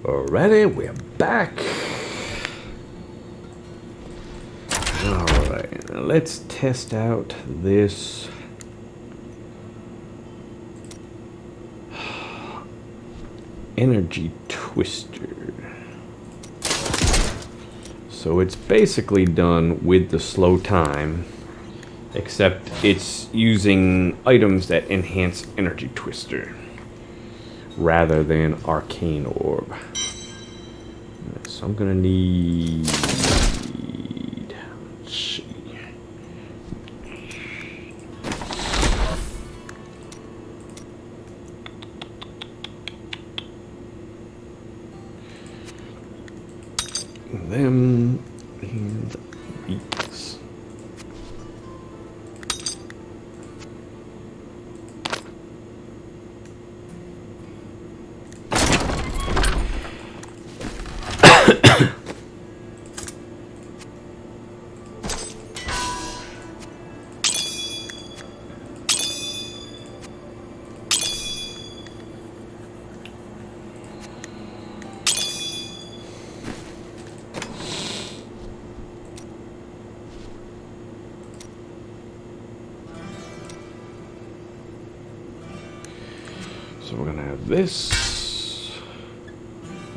Alrighty, we're back. Alright, now let's test out this energy twister. So it's basically done with the slow time, except it's using items that enhance energy twister rather than arcane orb. So I'm gonna need, let's see. Them and these. So we're gonna have this.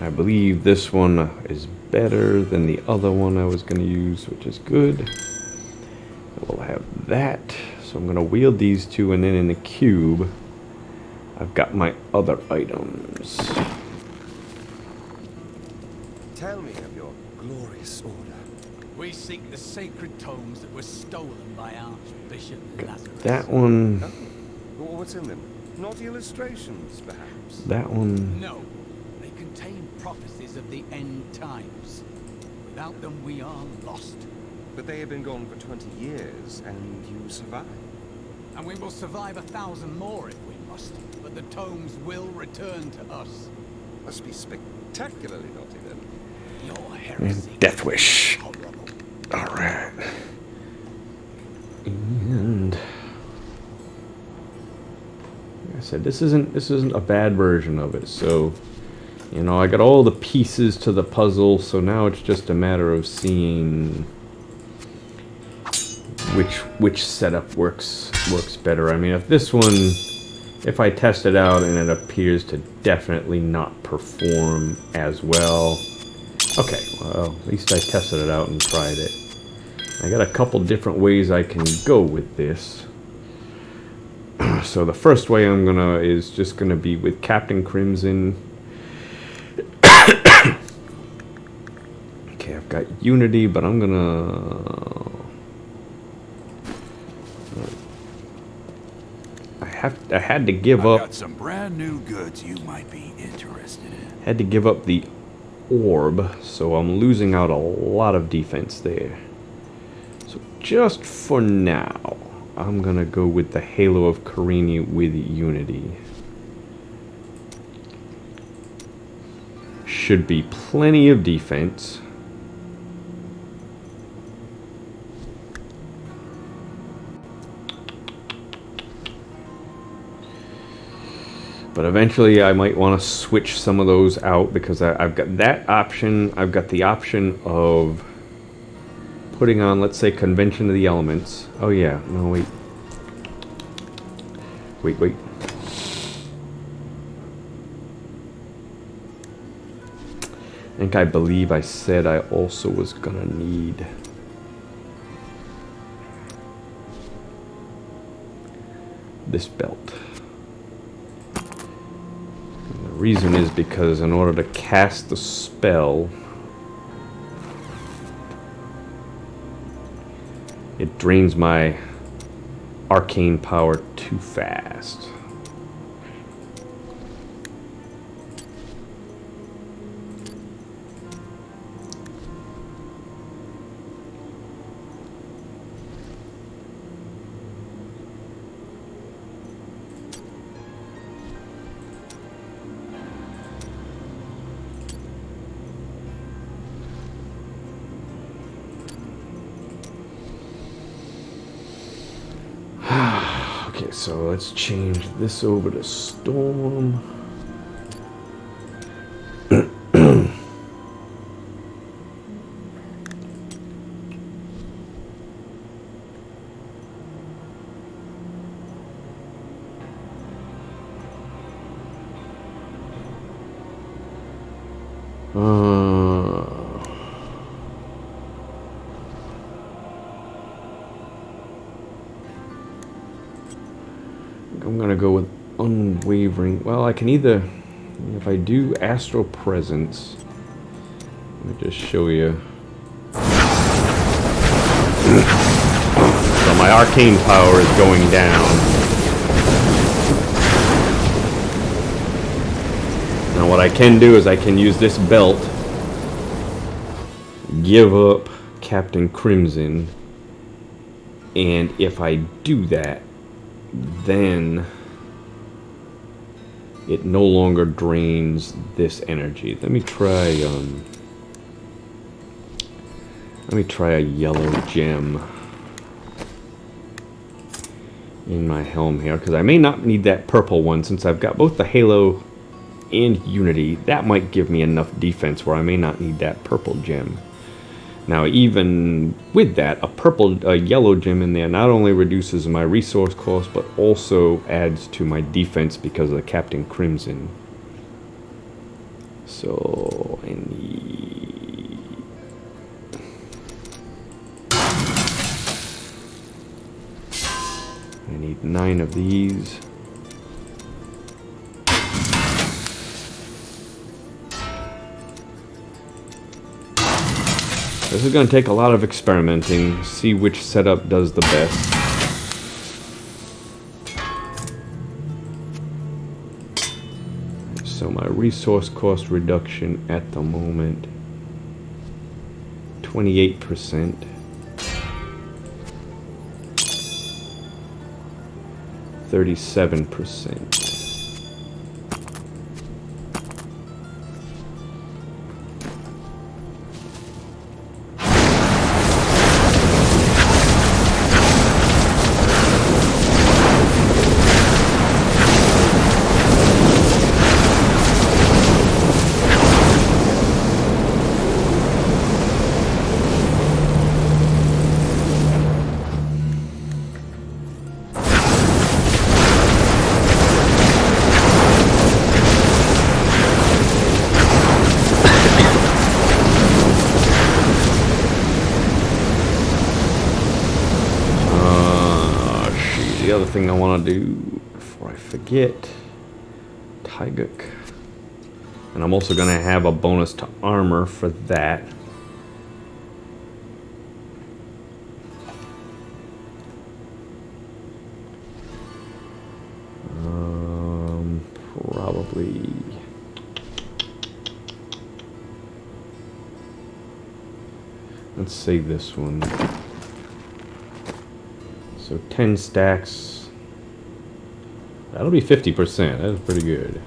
I believe this one is better than the other one I was gonna use, which is good. We'll have that. So I'm gonna wield these two, and then in the cube, I've got my other items. Tell me of your glorious order. We seek the sacred tomes that were stolen by Archbishop Lazarus. That one. Oh, what's in them? Not illustrations, perhaps? That one. No, they contain prophecies of the end times. Without them, we are lost. But they have been gone for 20 years, and you survived. And we will survive 1,000 more if we must. But the tomes will return to us. Must be spectacularly naughty, then. Your heresy. And Death Wish. is horrible. Alright. And like I said, this isn't a bad version of it, so you know, I got all the pieces to the puzzle, so now it's just a matter of seeing which setup works better. I mean, if I test it out and it appears to definitely not perform as well, okay, well, at least I tested it out and tried it. I got a couple different ways I can go with this. So the first way is just gonna be with Captain Crimson. Okay, I've got Unity, but I'm gonna. I had to give up. Got some brand new goods you might be interested in. Had to give up the orb, so I'm losing out a lot of defense there. So just for now, I'm gonna go with the Halo of Carini with Unity. Should be plenty of defense. But eventually I might want to switch some of those out, because I've got that option. I've got the option of putting on, let's say, Convention of the Elements. Oh yeah, no, wait. Wait. I believe I said I also was gonna need this belt. And the reason is because in order to cast the spell, it drains my arcane power too fast. Okay, so let's change this over to Storm. I'm gonna go with unwavering. Well, I can either, if I do astral presence, let me just show you. So my arcane power is going down. Now what I can do is I can use this belt, give up Captain Crimson, and if I do that, then it no longer drains this energy. Let me try a yellow gem in my helm here, because I may not need that purple one since I've got both the Halo and Unity. That might give me enough defense where I may not need that purple gem. Now, even with that, a yellow gem in there not only reduces my resource cost, but also adds to my defense because of the Captain Crimson. So, I need 9 of these. This is going to take a lot of experimenting, see which setup does the best. So my resource cost reduction at the moment, 28%. 37%. The other thing I want to do before I forget, Tyguk. And I'm also going to have a bonus to armor for that. Probably. Let's save this one. So 10 stacks. That'll be 50%. That's pretty good.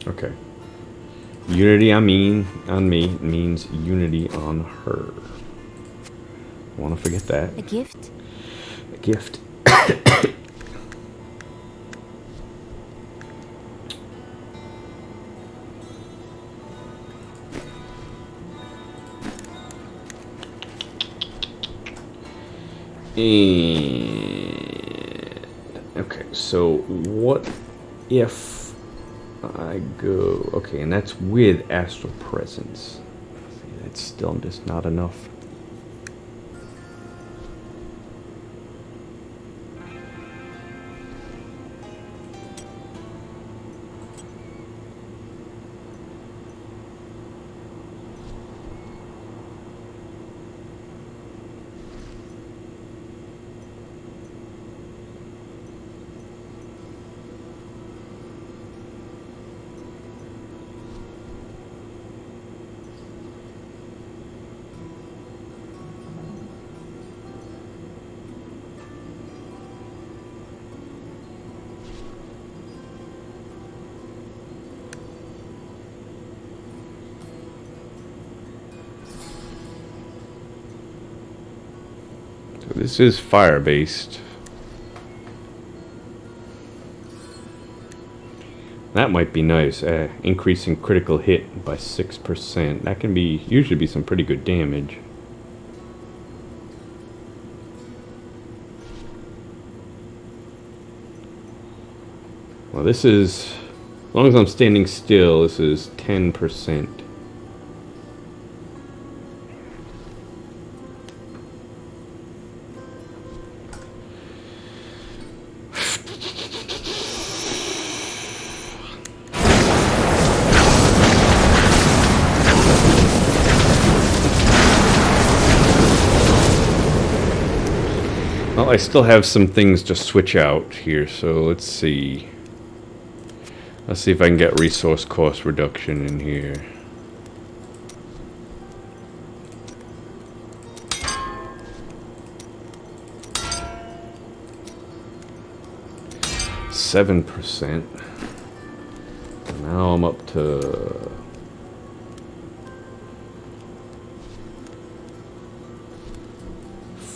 Okay. Unity on me means unity on her. I want to forget that. A gift? A gift. And okay, so what if I go, okay, and that's with astral presence. See, that's still just not enough. This is fire-based. That might be nice. Increasing critical hit by 6%. That can be usually be some pretty good damage. Well, this is, as long as I'm standing still, this is 10%. Well, I still have some things to switch out here, so let's see. Let's see if I can get resource cost reduction in here. %. Now I'm up to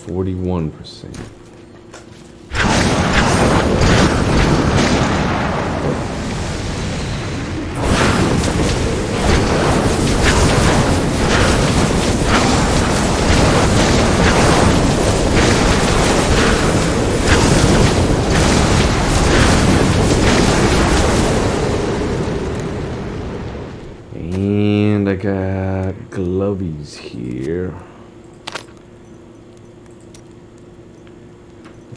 41%. And I got glovies here.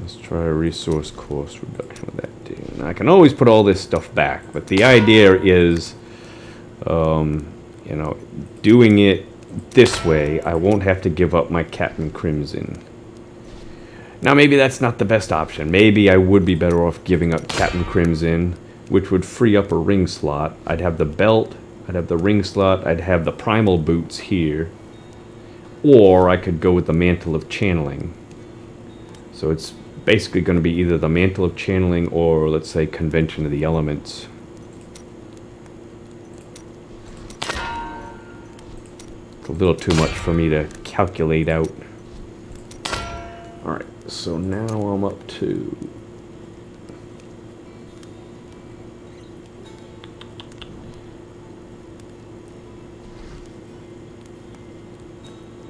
Let's try a resource cost reduction with that too. Now I can always put all this stuff back, but the idea is, you know, doing it this way, I won't have to give up my Captain Crimson. Now maybe that's not the best option. Maybe I would be better off giving up Captain Crimson, which would free up a ring slot. I'd have the belt, I'd have the ring slot, I'd have the primal boots here. Or I could go with the Mantle of Channeling. So it's basically going to be either the Mantle of Channeling or, let's say, Convention of the Elements. It's a little too much for me to calculate out. Alright, so now I'm up to...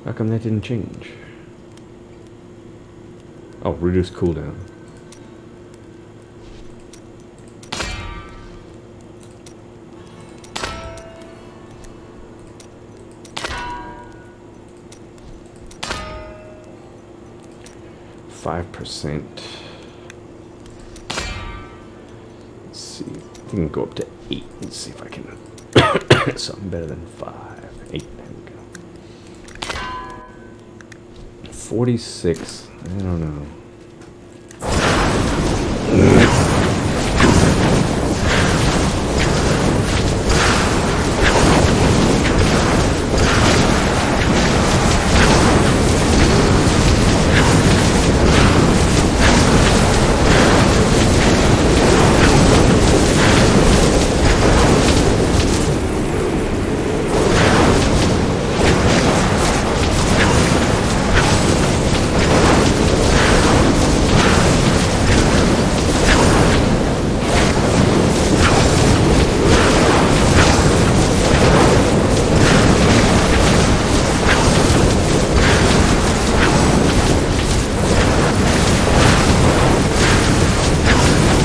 How come that didn't change? Oh, reduce cooldown. %. Let's see. I think I can go up to 8. Let's see if I can something better than 5. 8. There we go. 46. I don't know.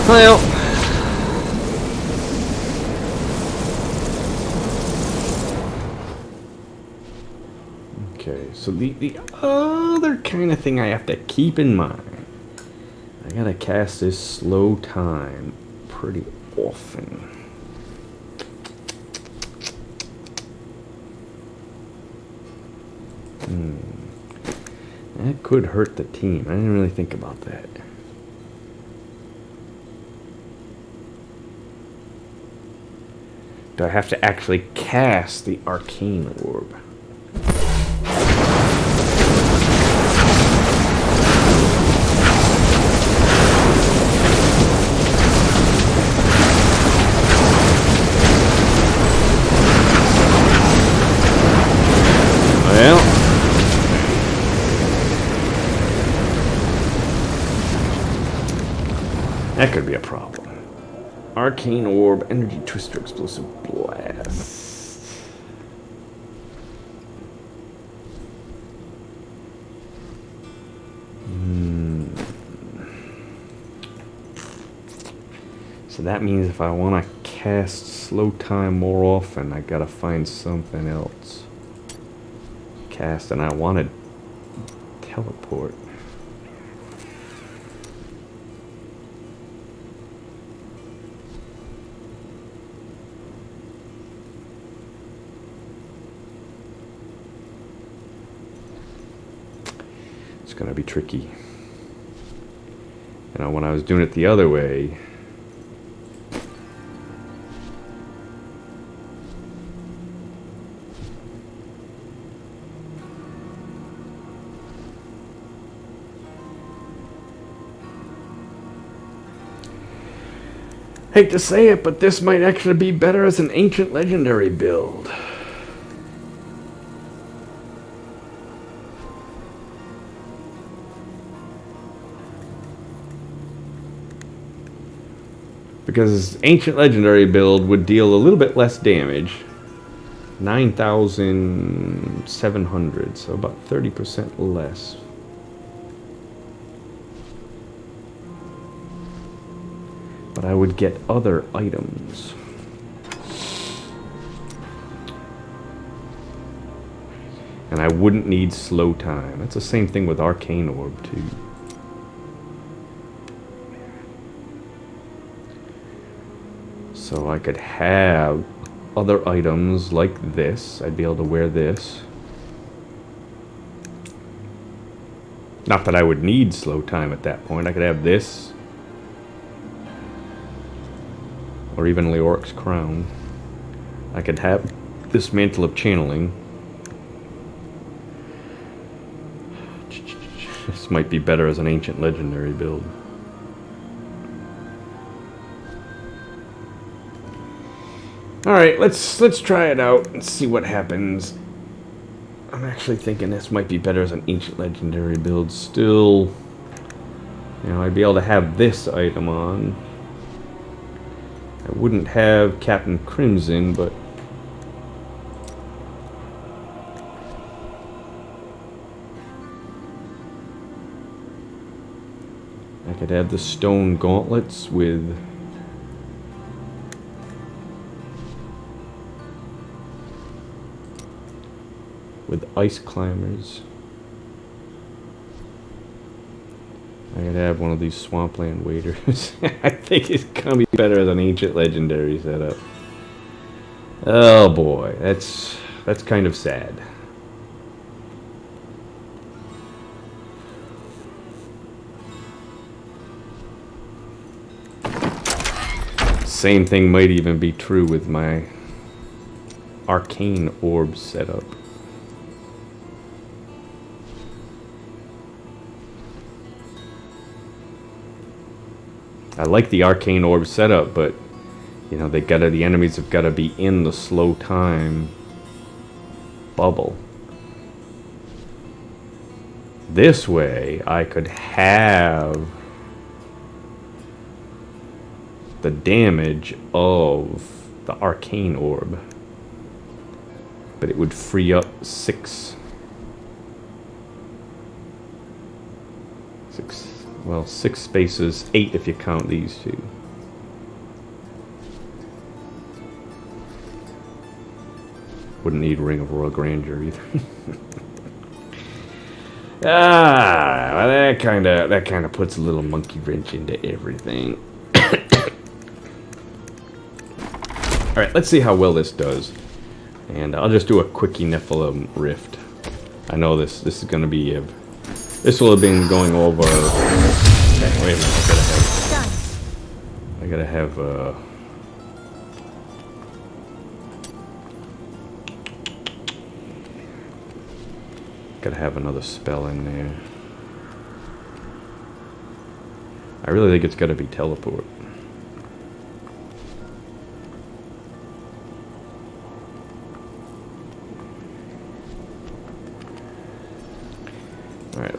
Well, okay, so the other kind of thing I have to keep in mind, I gotta cast this slow time pretty often. That could hurt the team. I didn't really think about that. Do I have to actually cast the Arcane Orb? Well, That could be a problem. Arcane Orb, Energy Twister, Explosive Blast. So that means if I want to cast Slow Time more often, I gotta find something else. Cast, and I want to teleport. It's gonna be tricky. You know, when I was doing it the other way, hate to say it, but this might actually be better as an ancient legendary build. Because ancient legendary build would deal a little bit less damage. 9,700, so about 30% less. But I would get other items. And I wouldn't need slow time. That's the same thing with Arcane Orb too. So I could have other items like this. I'd be able to wear this. Not that I would need slow time at that point. I could have this. Or even Leoric's Crown. I could have this Mantle of Channeling. This might be better as an ancient legendary build. Alright, let's try it out and see what happens. I'm actually thinking this might be better as an ancient legendary build. Still, you know, I'd be able to have this item on. I wouldn't have Captain Crimson, but I could have the stone gauntlets with ice climbers. I could have one of these swampland waders. I think it's gonna be better as an ancient legendary setup. Oh boy, that's kind of sad. Same thing might even be true with my Arcane Orb setup. I like the Arcane Orb setup, but you know, the enemies have gotta be in the slow time bubble. This way I could have the damage of the Arcane Orb, but it would free up six, well, 6 spaces, 8 if you count these two. Wouldn't need Ring of Royal Grandeur either. Well, that kind of puts a little monkey wrench into everything. All right, let's see how well this does, and I'll just do a quickie Nephilim Rift. I know this is going to be a. This will have been going over. Okay, wait a minute. I gotta have. Gotta have another spell in there. I really think it's gotta be teleport. Alright,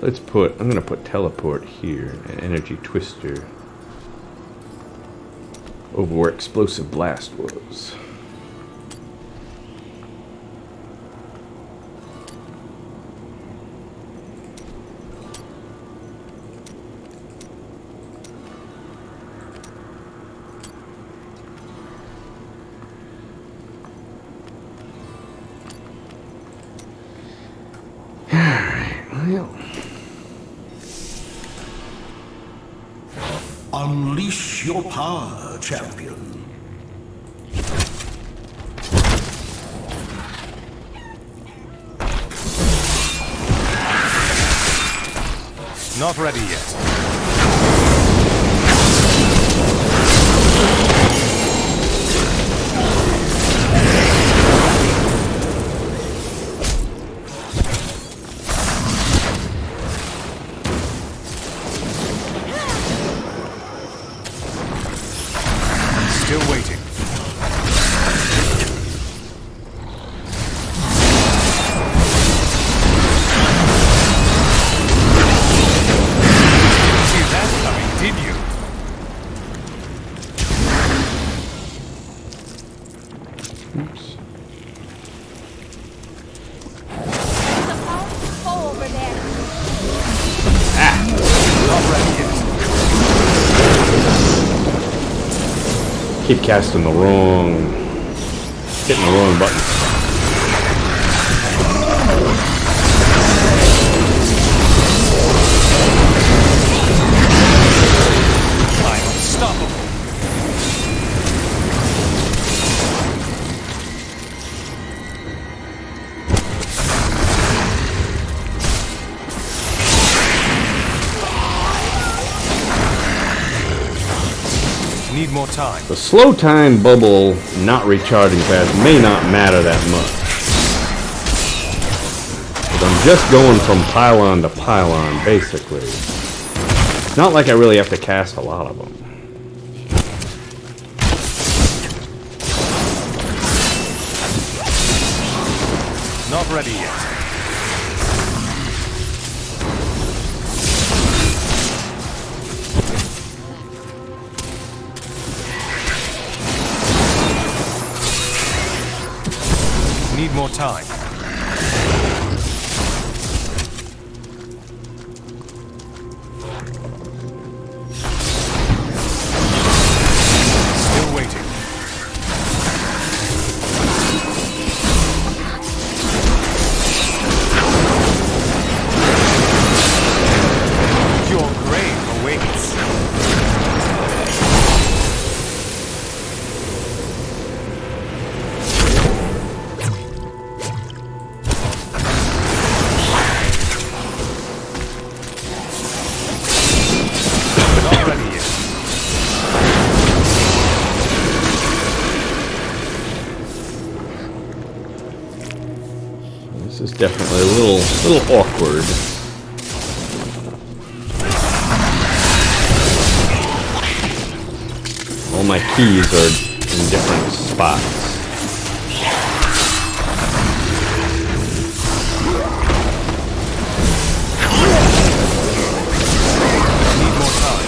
I'm gonna put teleport here, and energy twister over where explosive blast was. Well, unleash your power, champion. Not ready yet. Still waiting. See that coming, did you? oops. There's a powerful foe over there. Not ready yet. Keep casting the wrong, hitting the wrong button. I'm unstoppable. Need more time. The slow time bubble not recharging fast may not matter that much. But I'm just going from pylon to pylon, basically. It's not like I really have to cast a lot of them. Not ready yet. Need more time. Still waiting. Your grave awaits. Not ready yet. This is definitely a little awkward. All my keys are in different spots. Need more time.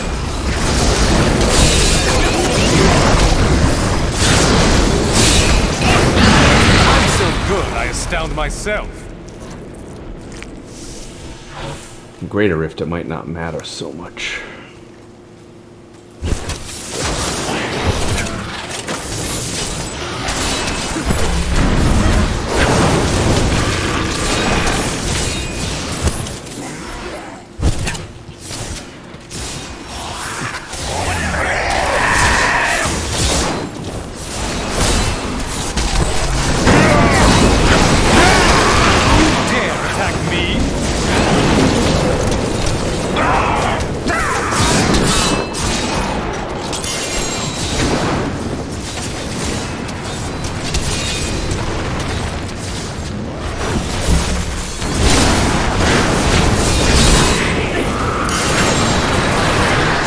I'm so good, I astound myself. Greater Rift, it might not matter so much. Dare attack me?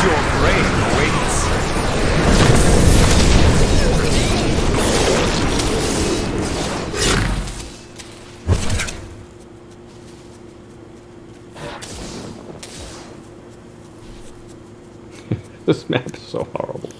Your grave awaits. This map is so horrible.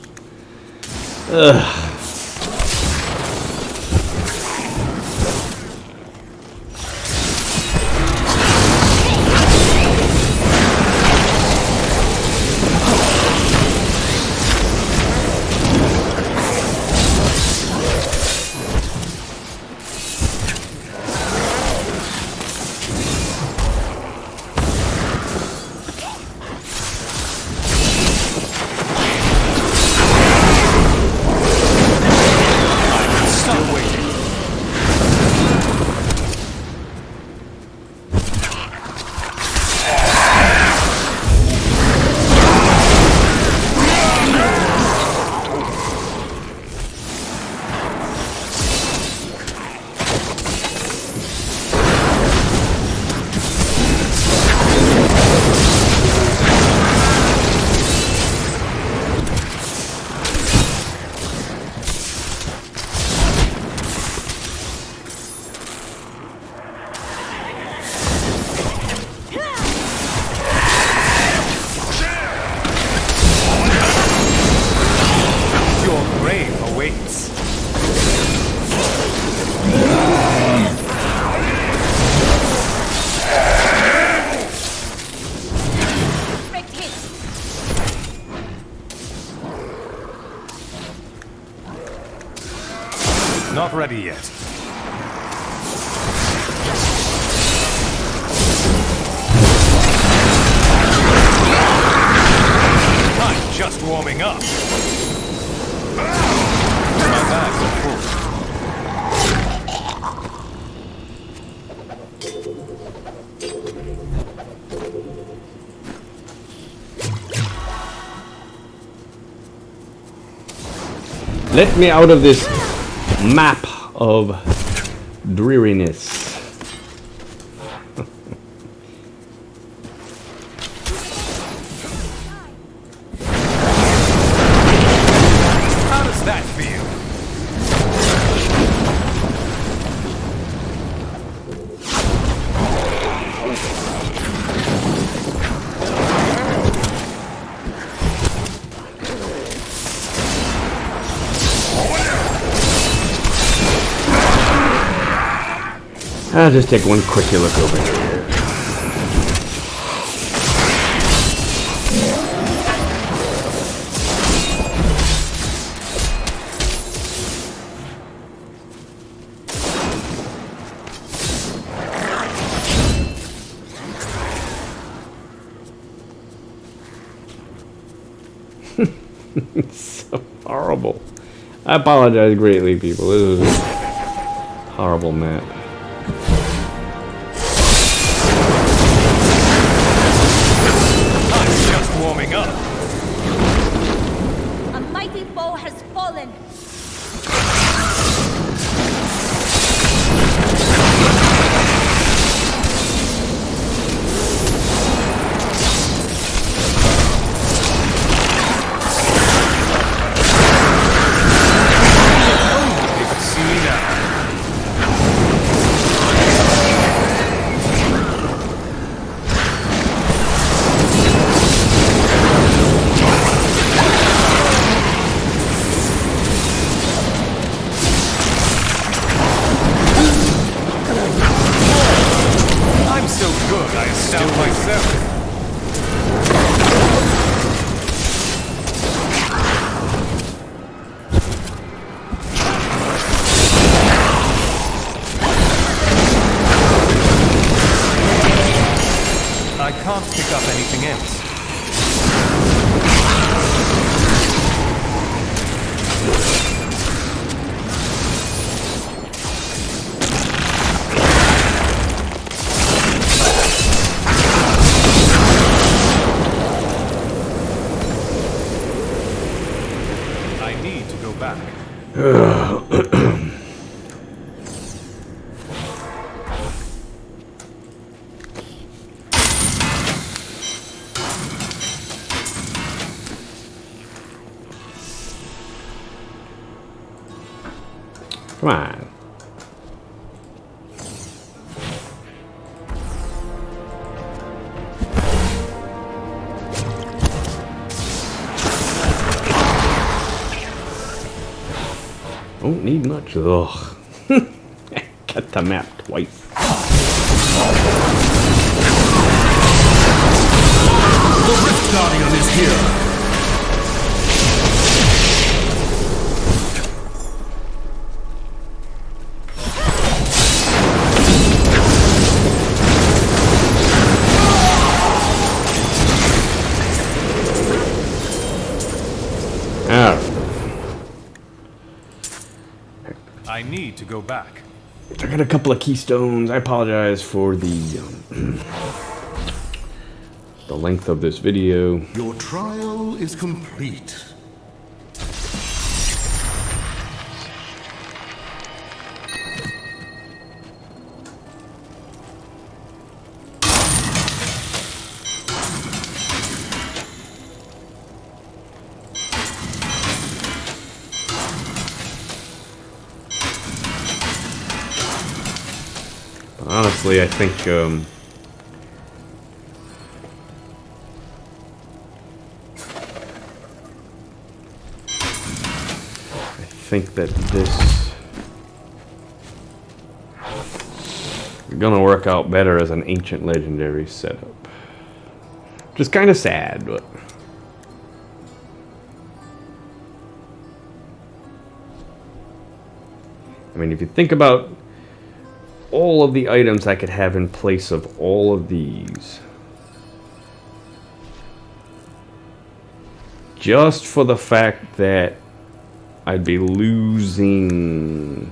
Not ready yet. I'm just warming up. My bags are full. Let me out of this map of dreariness. How does that feel? I'll just take one quick look over here. It's so horrible. I apologize greatly, people. This is a horrible map. Warming up. A mighty foe has fallen. You can see me now. I can't pick up anything else. I need to go back. Come on. Don't need much. Ugh. Cut the map twice. The Rift Guardian is here. I need to go back. I got a couple of keystones. I apologize for the length of this video. Your trial is complete. Honestly, I think that this is gonna work out better as an ancient legendary setup. Which is kind of sad, but I mean, if you think about all of the items I could have in place of all of these, just for the fact that I'd be losing,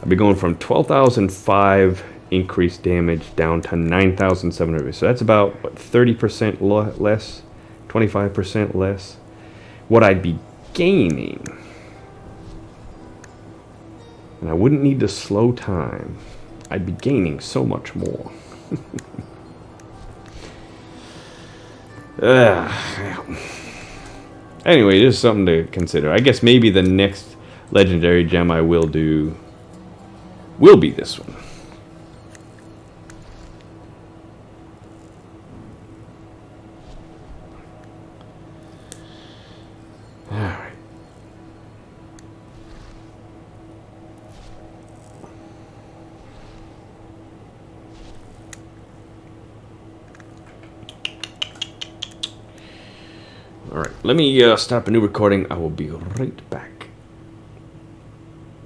I'd be going from 12,005 increased damage down to 9,700. So that's about, what, 30% less, 25% less. What I'd be gaining, and I wouldn't need to slow time, I'd be gaining so much more. Yeah. Anyway, this is something to consider. I guess maybe the next legendary gem I will do will be this one. Alright. Alright, let me stop a new recording. I will be right back.